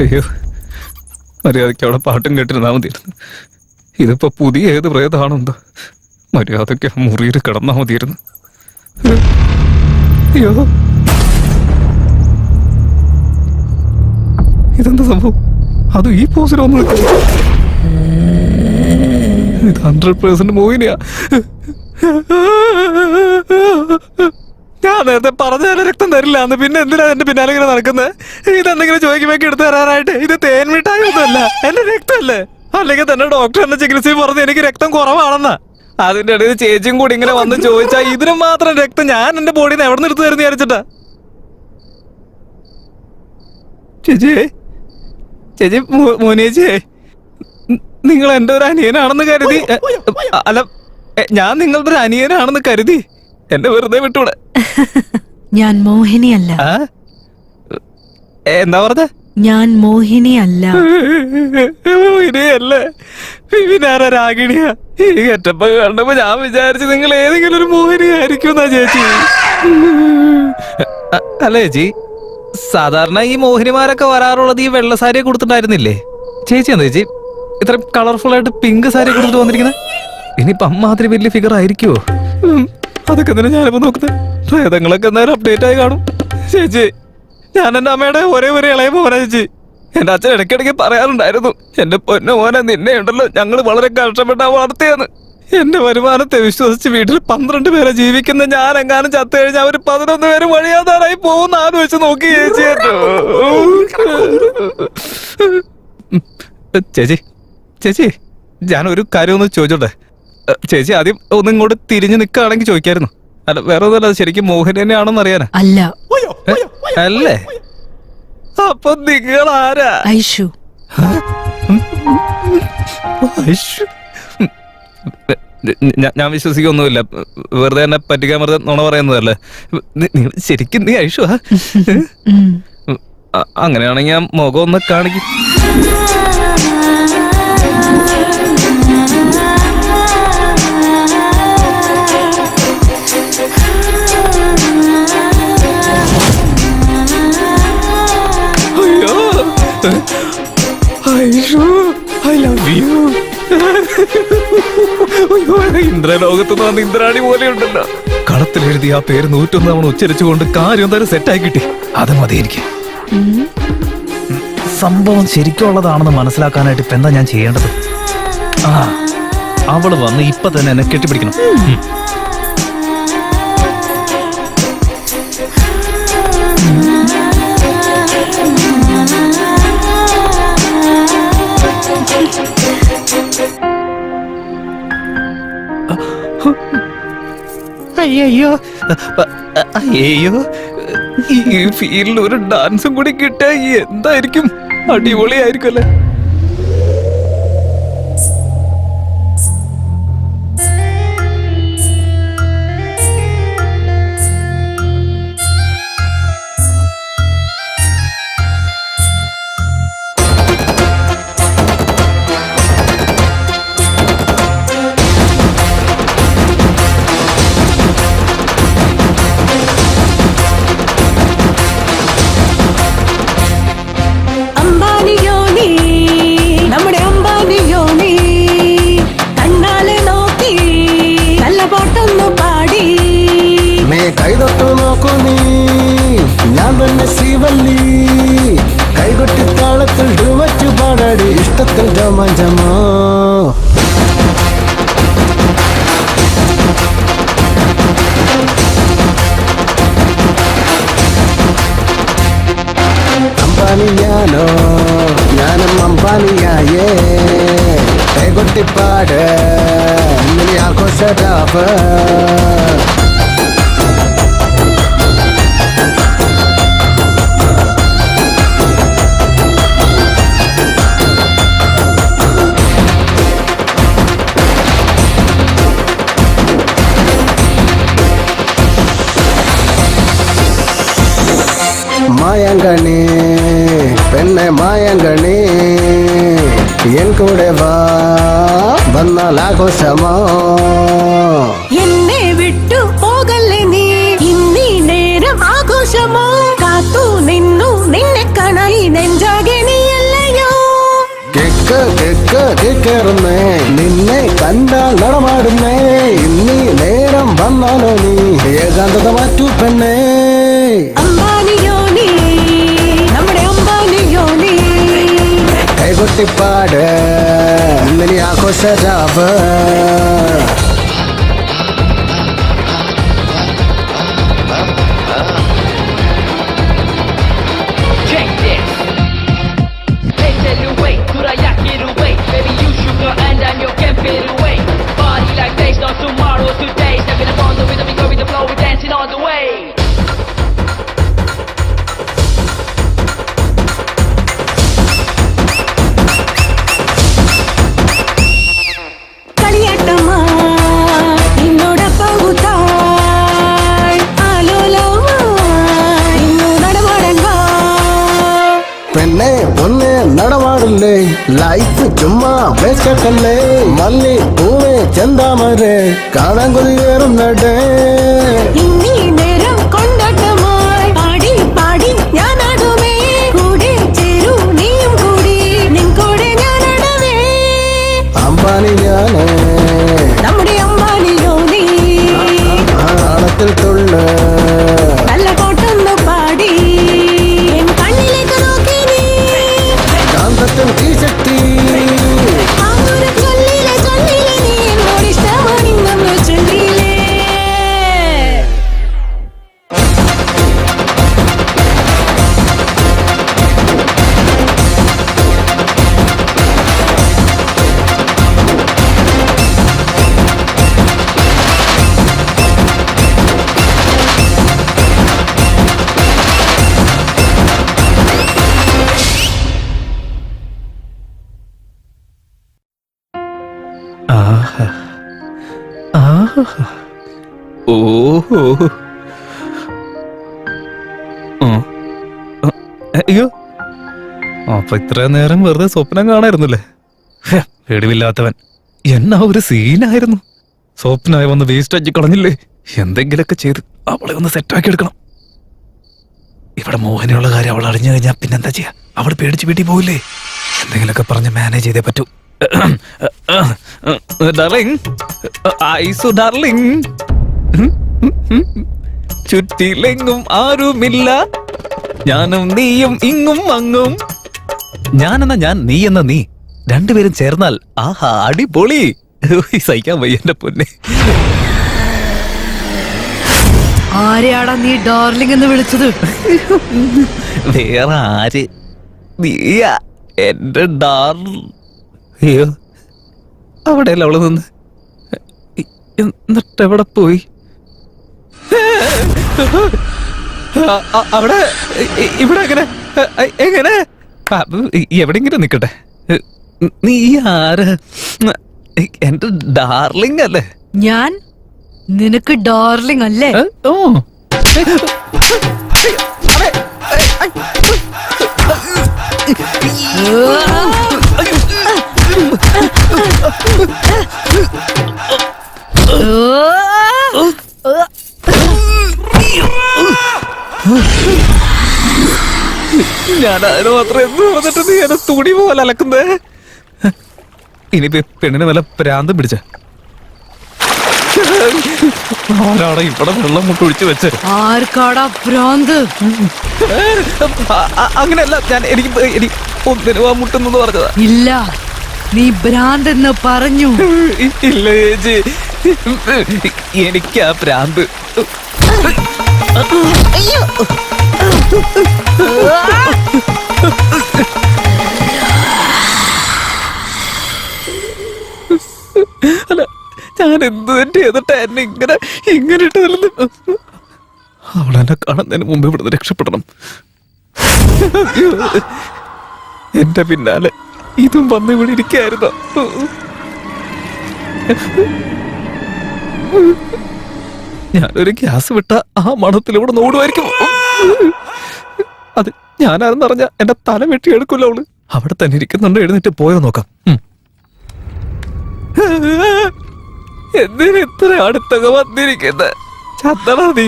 അയ്യോ, മര്യാദയ്ക്ക് അവിടെ പാട്ടും കേട്ടിരുന്നാ മതിയായിരുന്നു. ഇതിപ്പോ പുതിയ ഏത് പ്രേതാണെന്തോ. മര്യാദയ്ക്ക് മുറിയിൽ കിടന്നാ മതിയായിരുന്നു. അയ്യോ, ഇതെന്താ സംഭവം? അത് ഈ പോസിലൊന്നും ഇത് 100% മോഹിനിയാ. ഞാൻ നേരത്തെ പറഞ്ഞാലും രക്തം തരില്ല എന്ന്, പിന്നെ എന്തിനാ എന്റെ പിന്നാലെ ഇങ്ങനെ നടക്കുന്നത്? ഇതെന്തെങ്കിലും ചോദിക്കുമ്പോഴേക്ക് എടുത്തു തരാനായിട്ട്. ഇത് തേൻ മിഠായി ഒന്നുമല്ല, എന്റെ രക്തമല്ലേ. അല്ലെങ്കിൽ തന്നെ ഡോക്ടർ എന്നെ ചികിത്സയും പറഞ്ഞ് എനിക്ക് രക്തം കുറവാണെന്നാ. അതിന്റെ ഇടയിൽ ചേച്ചിയും കൂടി ഇങ്ങനെ വന്ന് ചോദിച്ചാ ഇതിന് മാത്രം രക്തം ഞാൻ എന്റെ ബോഡിയിൽ നിന്ന് എവിടെ നിന്ന് എടുത്തു തരുന്ന വിചാരിച്ചിട്ടാ. ചേച്ചിയെ, ചേച്ചി, മോനിയേച്ചിയെ, നിങ്ങൾ എന്റെ ഒരു അനിയനാണെന്ന് കരുതി, അല്ല, ഞാൻ നിങ്ങളുടെ ഒരു അനിയനാണെന്ന് കരുതി എന്നെ വെറുതെ വിട്ടൂടെ. ഞാൻ മോഹിനിയല്ല. എന്താ പറഞ്ഞ? ഞാൻ മോഹിനിയല്ല. മോഹിനിയല്ലേ? പിന്നെ ആരാ? രാഗിണിയാ? ഈ കെറ്റപ്പ് കണ്ടപ്പോ ഞാൻ വിചാരിച്ചു നിങ്ങൾ ഏതെങ്കിലും ഒരു മോഹിനിയായിരിക്കും എന്നാ ചേച്ചി. അല്ല ചേച്ചി, സാധാരണ ഈ മോഹിനിമാരൊക്കെ വരാറുള്ളത് ഈ വെള്ള സാരിയെ കൊടുത്തിട്ടായിരുന്നില്ലേ? ചേച്ചി എന്താ ചേച്ചി ഇത്ര കളർഫുൾ ആയിട്ട് പിങ്ക് സാരി കൊടുത്തിട്ട് വന്നിരിക്കുന്നത്? ഇനിയിപ്പൊ അമ്മാതിരി വലിയ ഫിഗർ ആയിരിക്കുവോ? അതൊക്കെ തന്നെ ഞാനിപ്പോ നോക്കുന്നത്. പ്രേതങ്ങളൊക്കെ എന്തായാലും അപ്ഡേറ്റ് ആയി കാണും. ചേച്ചി, ഞാൻ എന്റെ അമ്മയുടെ ഒരേ ഒരു ഇളയ മോനാ ചേച്ചി. എന്റെ അച്ഛൻ ഇടയ്ക്കിടയ്ക്ക് പറയാറുണ്ടായിരുന്നു, എന്റെ പൊന്നു മോനെ, നിന്നെ ഉണ്ടല്ലോ ഞങ്ങൾ വളരെ കഷ്ടപ്പെട്ടാ വളർത്തിയെന്ന്. എന്റെ വരുമാനത്തെ വിശ്വസിച്ച് വീട്ടിൽ 12 പേരെ ജീവിക്കുന്ന ഞാൻ എങ്ങാനും ചത്തു കഴിഞ്ഞാൽ അവര് 11 പേര് വഴിയാതാറായി പോകുന്ന ആലോചിച്ച് നോക്കി ചേച്ചി. ചേച്ചി, ചേച്ചി, ഞാനൊരു കാര്യം ഒന്ന് ചോദിച്ചോട്ടെ? ചേച്ചി ആദ്യം ഒന്നും ഇങ്ങോട്ട് തിരിഞ്ഞു നിൽക്കുകയാണെങ്കിൽ ചോദിക്കായിരുന്നു. അല്ല, വേറെ ഒന്നുമല്ല, ശരിക്കും മോഹൻ തന്നെയാണോന്ന് അറിയാനാ. അല്ല. അല്ലേ? അപ്പൊ നിങ്ങൾ ആരാ? ഐഷു. ഐഷു? ഞാൻ വിശ്വസിക്കൊന്നുമില്ല. വെറുതെ എന്നെ പറ്റിക്കാൻ വെറുതെ നുണ പറയുന്നതല്ലേ. ശരിക്കും നീ ഐഷുവാ? അങ്ങനെയാണെങ്കിൽ ഞാൻ മുഖം ഒന്ന് കാണിക്കും. ഇന്ദ്രലോകത്തുനിന്ന് വന്ന് ഇന്ദ്രാണി പോലെ ഉണ്ടല്ലോ. കളത്തിലെഴുതി ആ പേര് 101 തവണ ഉച്ചരിച്ചുകൊണ്ട് കാര്യം എന്തായാലും സെറ്റായി കിട്ടി. അത് മതി എനിക്ക്. സംഭവം ശരിക്കുള്ളതാണെന്ന് മനസ്സിലാക്കാനായിട്ട് ഇപ്പൊ എന്താ ഞാൻ ചെയ്യേണ്ടത്? അവള് വന്ന് ഇപ്പൊ തന്നെ എന്നെ കെട്ടിപ്പിടിക്കണം. അയ്യോ, അയ്യോ, ഈ ഫീൽഡിൽ ഒരു ഡാൻസും കൂടി കിട്ടാ എന്തായിരിക്കും? അടിപൊളിയായിരിക്കും അല്ലേ? കൈതൊട്ടു നോക്കൂ നീ, ഞാൻ തന്നെ ശ്രീവല്ലി. കൈകൊട്ടി താളത്തിൽ ഡുവച്ചു പാടാടി, ഇഷ്ടത്തിൽ രോമാഞ്ചമോ. അമ്പാനിയാനോ, ഞാനും അമ്പാനിയായേ. കൈകൊട്ടിപ്പാട് ഇങ്ങനെ ആഘോഷരാവ്. മായങ്കണി പെണ്ണെ മായങ്കണി, എൻ കൂടെ വാ വന്നാൽ ആഘോഷമോ. എന്നെ വിട്ടു പോകല്ലേ നീ, ഇന്നീ നേരം ആഘോഷമോ. കാത്തു നിന്നു നിന്നെ കാണാൻ നെഞ്ചാകെ നീ കേറുന്നേ നിന്നെ കണ്ടാൽ നടമാടുന്നേ ഇന്നീ നേരം വന്നാലോ നീ ഏകാന്തത മാറ്റൂ പെണ്ണേ അമ്പാനിയോനി നമ്മുടെ അമ്പാനിയോനി കൈകൊട്ടിപ്പാട് ഇന്നലെ ആഘോഷരാവ് Check this. They tell you wait, could I yak it away? Baby, you sugar and I'm your can't fade away. Body like days, not tomorrow, today. Stepping up on the rhythm, we go with the flow, we dancing all the way. കളിയാട്ടമാ നിന്നോട പകുതായ് ആലോലമാ ഇന്നു നടമാടാൻ വാ പെണ്ണെ ഒന്നേ നടമാടില്ലേ life ചുമ്മാ വെച്ചല്ലേ മല്ലി പൂവേ ചെന്താമരെ കാണാൻ കൊതിയേറുന്നടേ ഇന്നീ നേരം കൊണ്ടാട്ടമായി പാടി പാടി ഞാനാടുമേ കൂടെ ചേരൂ നീയും കൂടി നിൻ കൂടെ ഞാനാടവേ അമ്പാനി ഞാനേ നമ്മുടെ അമ്പാനിയോനി ആണത്തിൽ തുള്ള നല്ല കോട്ടൊന്നു പാടി എൻ കണ്ണിലേക്ക് നോക്കി നീ കാന്തത്തിൽ തീശക്തി ആ ഒരു ചൊല്ലിലെ നീ എന്നോട് ഇഷ്ടമാണിന്നു ചൊല്ലിലേ ആഹാ. ആഹാ. ഓഹോ. ആ. അയ്യോ അപ്പൊ ഇത്രയും നേരം വെറുതെ സ്വപ്നം കാണായിരുന്നല്ലേ പേടിവില്ലാത്തവൻ എന്നാ ഒരു സീനായിരുന്നു സ്വപ്നമായി വന്ന് വേസ്റ്റ് ആക്കി കളഞ്ഞില്ലേ എന്തെങ്കിലൊക്കെ ചെയ്ത് അവളെ ഒന്ന് സെറ്റാക്കി എടുക്കണം ഇവിടെ മോഹനുള്ള കാര്യം അവൾ അറിഞ്ഞു കഴിഞ്ഞാൽ പിന്നെന്താ ചെയ്യാ അവൾ പേടിച്ച് വീട്ടിൽ പോയില്ലേ എന്തെങ്കിലുമൊക്കെ പറഞ്ഞ് മാനേജ് ചെയ്തേ പറ്റൂ ഡാർലിംഗ് ഐസു ഡാർലിംഗ് ചുറ്റിലെങ്ങും ആരുമില്ല ഞാനും നീയും ഇങ്ങും അങ്ങും ഞാനെന്ന ഞാൻ നീ എന്ന നീ രണ്ടുപേരും ചേർന്നാൽ ആഹാ അടിപൊളി സഹിക്കാൻ വയ്യ എന്റെ പൊന്നെ ആരെയാടാ നീ ഡാർലിംഗ് എന്ന് വിളിച്ചത് വേറെ ആര് നീയാ എന്റെ അയ്യോ അവിടെയല്ല അവള് നിന്ന് എന്നിട്ട് എവിടെ പോയി അവിടെ ഇവിടെ എങ്ങനെ എങ്ങനെ എവിടെങ്കിലും നിക്കട്ടെ നീ ആര് എന്റെ ഡാർലിംഗ് അല്ലേ ഞാൻ നിനക്ക് ഡാർലിംഗ് അല്ലേ ഓ ഞാൻ അതിന് മാത്രം എന്ത് വന്നിട്ട് നീ എന്നെ തുണി പോലെ അലക്കുന്നേ ഇനിയിപ്പോ പെണ്ണിന് വല്ല പ്രാന്തം പിടിച്ച ആരാടെ ഇവിടെ വെള്ളം മുട്ടൊഴിച്ചു വെച്ച് ആർക്കാടാ ഭ്രാന്ത് അങ്ങനെയല്ല ഞാൻ എനിക്ക് ഒന്നിനും ആ മുട്ടെന്നു പറഞ്ഞതാ ഇല്ല നീ ഭ്രാന്ത് എന്ന് പറഞ്ഞു ഇല്ല ചേച്ചി എനിക്ക് ആ ഭ്രാന്ത് അല്ല ഞാൻ എന്ത് തന്നെ ചെയ്തിട്ട് എന്നെ ഇങ്ങനെ ഇട്ട് തരുന്നു അവളെന്നെ കാണുന്നതിന് മുമ്പ് ഇവിടുന്ന് രക്ഷപ്പെടണം എന്റെ പിന്നാലെ ഇതും വന്ന് ഇവിടെ ഇരിക്കായിരുന്നു ഞാനൊരു ഗ്യാസ് വിട്ട ആ മണത്തിലൂടെ നോടുമായിരിക്കും അത് ഞാനാരെന്ന് പറഞ്ഞ എന്റെ തല വെട്ടിയെടുക്കൂല്ലോ അവള് അവിടെ തന്നെ ഇരിക്കുന്നുണ്ടോ എഴുന്നേറ്റ് പോയോ നോക്കാം എന്തിനു ഇത്ര അടുത്തൊക്കെ വന്നിരിക്കുന്നത് ചത്തടാ നീ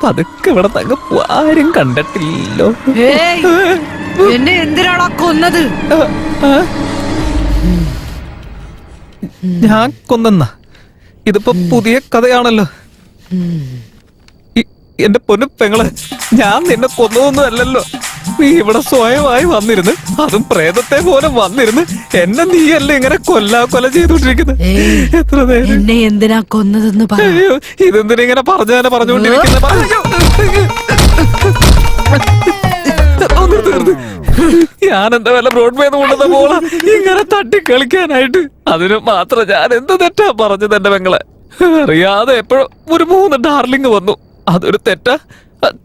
പതുക്കെ ഇവിടെ തങ്ങ ആരും കണ്ടിട്ടില്ലല്ലോ എന്നെ എന്തിനാടാ കൊന്നത് ഞാൻ കൊന്നെന്ന ഇതിപ്പോ പുതിയ കഥയാണല്ലോ. എന്റെ പൊന്നു പെങ്ങളെ, ഞാൻ നിന്നെ കൊന്നതൊന്നും അല്ലല്ലോ. നീ ഇവിടെ സ്വയമായി വന്നിരുന്ന്, അതും പ്രേതത്തെ പോലെ വന്നിരുന്ന് എന്നെ നീയല്ലേ ഇങ്ങനെ കൊല ചെയ്തോണ്ടിരിക്കുന്നത്. എത്ര നേരം എന്നെ എന്തിനാ കൊന്നതെന്ന് പറ. അയ്യോ, ഇതെന്തിനാ ഇങ്ങനെ പറഞ്ഞുകൊണ്ടിരിക്കുന്നത്? ഒന്ന് തീർന്ന്. ഞാൻ എന്താ വല്ല ബ്രോഡ്വേ കൊണ്ടുവന്ന പോലെ ഇങ്ങനെ തട്ടി കളിക്കാനായിട്ട്. അതിന് മാത്രം ഞാൻ എന്ത് തെറ്റാ പറഞ്ഞത് എന്റെ പെങ്ങളെ? അറിയാതെ എപ്പോഴും ഒരു 3 ഡാർലിംഗ് വന്നു. അതൊരു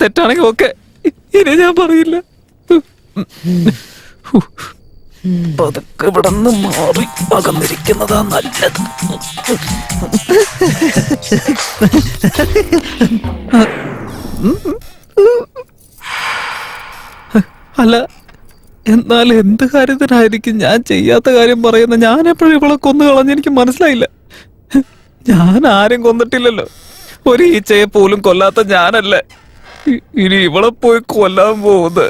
തെറ്റാണെങ്കിൽ ഓക്കെ, ഇനി ഞാൻ പറയില്ല. പതുക്കെ ഇവിടെ നിന്ന് മാറി അകന്നിരിക്കുന്നതാ നല്ലത്. അല്ല, എന്നാൽ എന്ത് കാര്യത്തിനായിരിക്കും ഞാൻ ചെയ്യാത്ത കാര്യം പറയുന്ന? ഞാൻ എപ്പോഴും ഇവളെ കൊന്നു കളഞ്ഞ് എനിക്ക് മനസ്സിലായില്ല. ഞാൻ ആരും കൊന്നിട്ടില്ലല്ലോ. ഒരു ഈച്ചയെ പോലും കൊല്ലാത്ത ഞാനല്ലേ ഇനി ഇവളെ പോയി കൊല്ലാൻ പോകുന്നത്.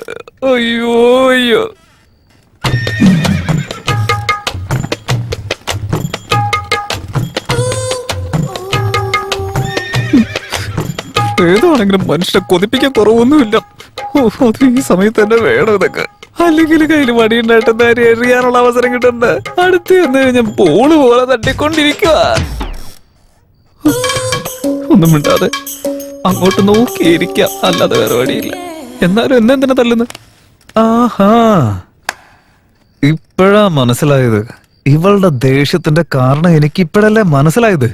അയ്യോ അയ്യോ. ഏതാണെങ്കിലും മനുഷ്യനെ കൊതിപ്പിക്കാൻ കുറവൊന്നുമില്ല. അത് ഈ സമയത്ത് തന്നെ വേണം ഇതൊക്കെ. അല്ലെങ്കിൽ കയ്യിൽ വടിയുണ്ടായിട്ട് നേരെ എറിയാനുള്ള അവസരം കിട്ടണ്ട. അടുത്ത് വന്നു കഴിഞ്ഞാൽ ബോള് പോലെ തട്ടിക്കൊണ്ടിരിക്കുക. ഒന്നും മിണ്ടാതെ അങ്ങോട്ട് നോക്കിയിരിക്കാം, അല്ലാതെ വേറെ വഴിയില്ല. എന്നാലും എന്നെന്തിനാ തല്ലുന്നത്? ആഹാ, ഇപ്പോഴാ മനസ്സിലായത്. ഇവളുടെ ദേഷ്യത്തിന്റെ കാരണം എനിക്ക് ഇപ്പോഴല്ലേ മനസ്സിലായത്.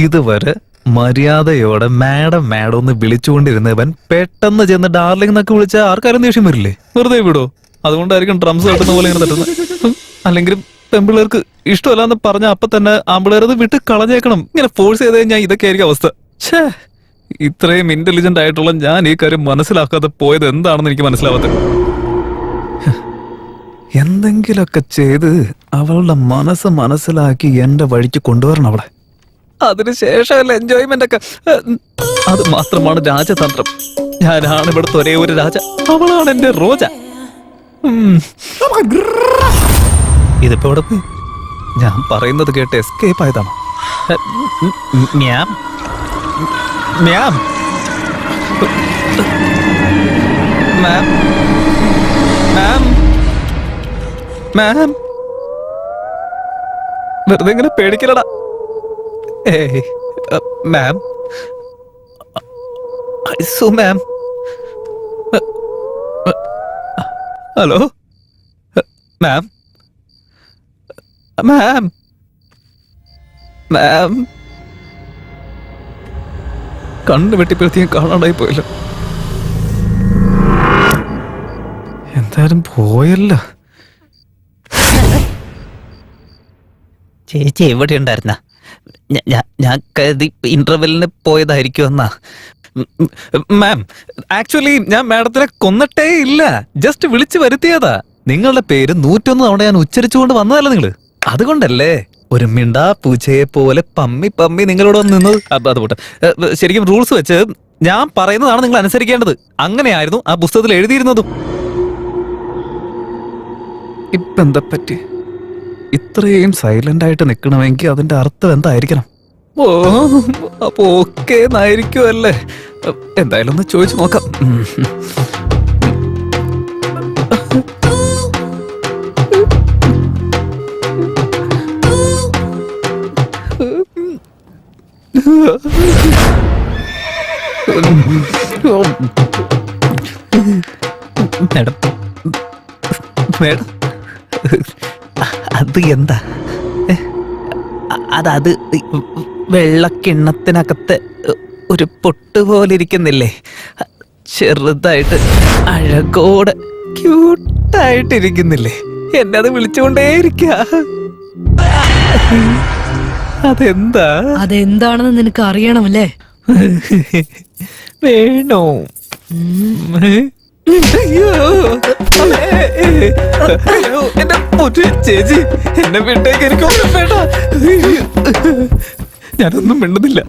ഇതുവരെ മര്യാദയോടെ മാഡം മാഡം ഒന്ന് വിളിച്ചുകൊണ്ടിരുന്നവൻ പെട്ടെന്ന് ചെന്ന് ഡാർലിംഗ് എന്നൊക്കെ വിളിച്ചാൽ ആർക്കാരും ദേഷ്യം വരില്ലേ? വെറുതെ വിടോ? അതുകൊണ്ടായിരിക്കും ഡ്രംസ് തട്ടുന്ന പോലെ ഇങ്ങനെ തട്ടുന്നത്. അല്ലെങ്കിലും പെമ്പിള്ളേർക്ക് ഇഷ്ടമല്ലാന്ന് പറഞ്ഞ അപ്പൊ തന്നെ ആമ്പിള്ളേർ അത് വിട്ട് കളഞ്ഞേക്കണം. ഇങ്ങനെ ഫോഴ്സ് ചെയ്ത് കഴിഞ്ഞാൽ ഇതൊക്കെ ആയിരിക്കും അവസ്ഥ. ഛേ, ഇത്രയും ഇന്റലിജന്റ് ആയിട്ടുള്ള ഞാൻ ഈ കാര്യം മനസ്സിലാക്കാതെ പോയത് എന്താണെന്ന് എനിക്ക് മനസ്സിലാവാത്തത്. എന്തെങ്കിലൊക്കെ ചെയ്ത് അവളുടെ മനസ്സ് മനസ്സിലാക്കി എന്റെ വഴിക്ക് കൊണ്ടുവരണം അവളെ. അതിനുശേഷമല്ല എൻജോയ്മെന്റ് ഒക്കെ. അത് മാത്രമാണ് രാജതന്ത്രം. ഞാനാണ് ഇവിടുത്തെ ഒരേ ഒരു രാജ, അവളാണ് എന്റെ റോജ. ഇതിപ്പോ ഇവിടെ പോയി ഞാൻ പറയുന്നത് കേട്ട് എസ്കേപ്പ് ആയതാണ്. ഞാൻ മാം, മാം, മാം, മാം, വെറുതെ ഇങ്ങനെ പേടിക്കലടാ. ഏയ് മാം, ഐസു മാം, ഹലോ മാം, മാം, മാം, കണ്ണു വെട്ടിപ്പെടുത്തിയും കാണാണ്ടായി പോയല്ലോ. എന്തായാലും പോയല്ലോ. ചേച്ചി എവിടെ ഉണ്ടായിരുന്ന? ഞാൻ കരുതി ഇന്റർവെല്ലിന് പോയതായിരിക്കുമെന്നാ. മാം, ആക്ച്വലി ഞാൻ മാഡത്തിനെ കൊന്നിട്ടേ ഇല്ല, ജസ്റ്റ് വിളിച്ചു വരുത്തിയതാ. നിങ്ങളുടെ പേര് 101 തവണ ഞാൻ ഉച്ചരിച്ചുകൊണ്ട് വന്നതല്ല നിങ്ങള്. അതുകൊണ്ടല്ലേ ഒരു മിണ്ടാ പൂച്ചയെ പോലെ പമ്മി പമ്മി നിങ്ങളോട് വന്ന് നിന്നത്. അതുപോട്ടെ, ശരിക്കും റൂൾസ് വെച്ച് ഞാൻ പറയുന്നതാണ് നിങ്ങൾ അനുസരിക്കേണ്ടത്. അങ്ങനെയായിരുന്നു ആ പുസ്തകത്തിൽ എഴുതിയിരുന്നതും. ഇപ്പൊ എന്താ പറ്റി? ഇത്രയും സൈലന്റ് ആയിട്ട് നിൽക്കണമെങ്കിൽ അതിന്റെ അർത്ഥം എന്തായിരിക്കണം? ഓ, അപ്പൊ ഓക്കെ എന്നായിരിക്കുമല്ലേ? എന്തായാലും ഒന്ന് ചോദിച്ചു നോക്കാം. മേഡം, മേഡം, അത് എന്താ? അത് വെള്ളക്കിണ്ണത്തിനകത്ത് ഒരു പൊട്ട് പോലെ ഇരിക്കുന്നില്ലേ? ചെറുതായിട്ട് അഴകോടെ ക്യൂട്ടായിട്ടിരിക്കുന്നില്ലേ? എന്നെ അത് വിളിച്ചുകൊണ്ടേയിരിക്ക. അതെന്താ? അതെന്താണെന്ന് നിനക്ക് അറിയണമല്ലേ? വേണോ? അയ്യോ, അയ്യോ, എന്റെ പൊന്നു ചേച്ചി, എന്നെ വിട്ടേക്ക്, എനിക്കൊന്നും വേണ്ട. ഞാനൊന്നും മിണ്ടുന്നില്ല.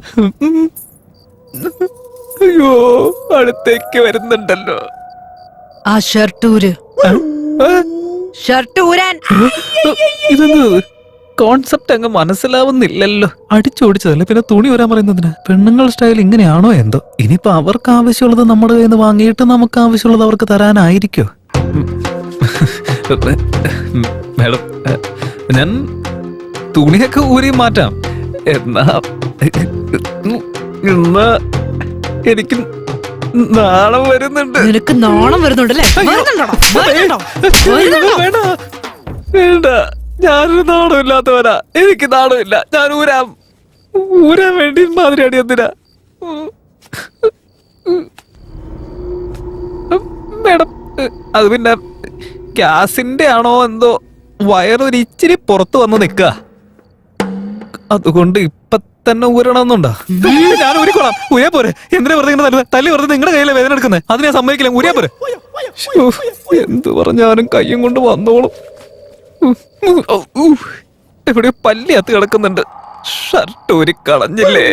അയ്യോ, അടുത്തേക്ക് വരുന്നുണ്ടല്ലോ. ആ ഷർട്ട് ഊര്. ഷർട്ട് ഊരാൻ. ഇതെന്ത് കോൺസെപ്റ്റ് അങ്ങ് മനസ്സിലാവുന്നില്ലല്ലോ. അടിച്ചോടിച്ചതല്ലേ, പിന്നെ തുണി വരാൻ പറയുന്നതിന്. പെണ്ണുങ്ങൾ സ്റ്റൈൽ ഇങ്ങനെയാണോ എന്തോ. ഇനിയിപ്പോ അവർക്ക് ആവശ്യമുള്ളത് നമ്മുടെ കയ്യിൽ നിന്ന് വാങ്ങിയിട്ട് നമുക്ക് ആവശ്യമുള്ളത് അവർക്ക് തരാനായിരിക്കോ? മാഡം, ഞാൻ തുണിയൊക്കെ ഊരി മാറ്റാം. എന്നാ എനിക്ക് നാളെ വരുന്നുണ്ട്. നിനക്ക് നാണം വരുന്നുണ്ടല്ലേ? വരുന്നുണ്ടോടാ? വരുന്നുണ്ടോ? വരുന്നുണ്ടോ? വേണ്ട വേണ്ട, ഞാനൊരു നാണമില്ലാത്തവനാ. എനിക്ക് നാണമില്ല. ഞാൻ ഊരാൻ വേണ്ടി മാതിരിയാണ്. എന്തിനാ മേഡം? അത് പിന്നെ ഗ്യാസിന്റെ ആണോ എന്തോ, വയറൊരു ഇച്ചിരി പുറത്ത് വന്ന് നിക്ക. അതുകൊണ്ട് ഇപ്പൊ തന്നെ ഊരണമെന്നുണ്ടോ? ഞാൻ ഊരിക്കോളാം. ഊരാ പോരെ. എന്തിനാ വെറുതെ ഇങ്ങനെ തല്ലി വെറുതെ നിങ്ങളുടെ കയ്യിലെ വേദന എടുക്കുന്നത്? അത് ഞാൻ സമ്മതിക്കില്ല. ഊരാ പോരെ. ശ്ശോ, എന്ത് പറഞ്ഞാലും കയ്യും കൊണ്ട് വന്നോളും. എവിടെയോ പല്ലിയത്ത് കിടക്കുന്നുണ്ട്. ഷർട്ട് ഊരി കളഞ്ഞില്ലേ?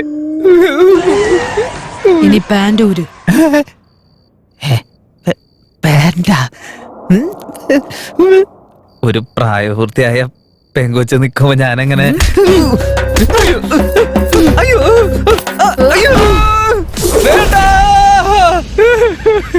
ഇനി പാന്റ് ഊര്. ഒരു പ്രായപൂർത്തിയായ പെങ്കൊച്ച് നിൽക്കുമ്പോ ഞാനങ്ങനെ അയ്യോ അയ്യോ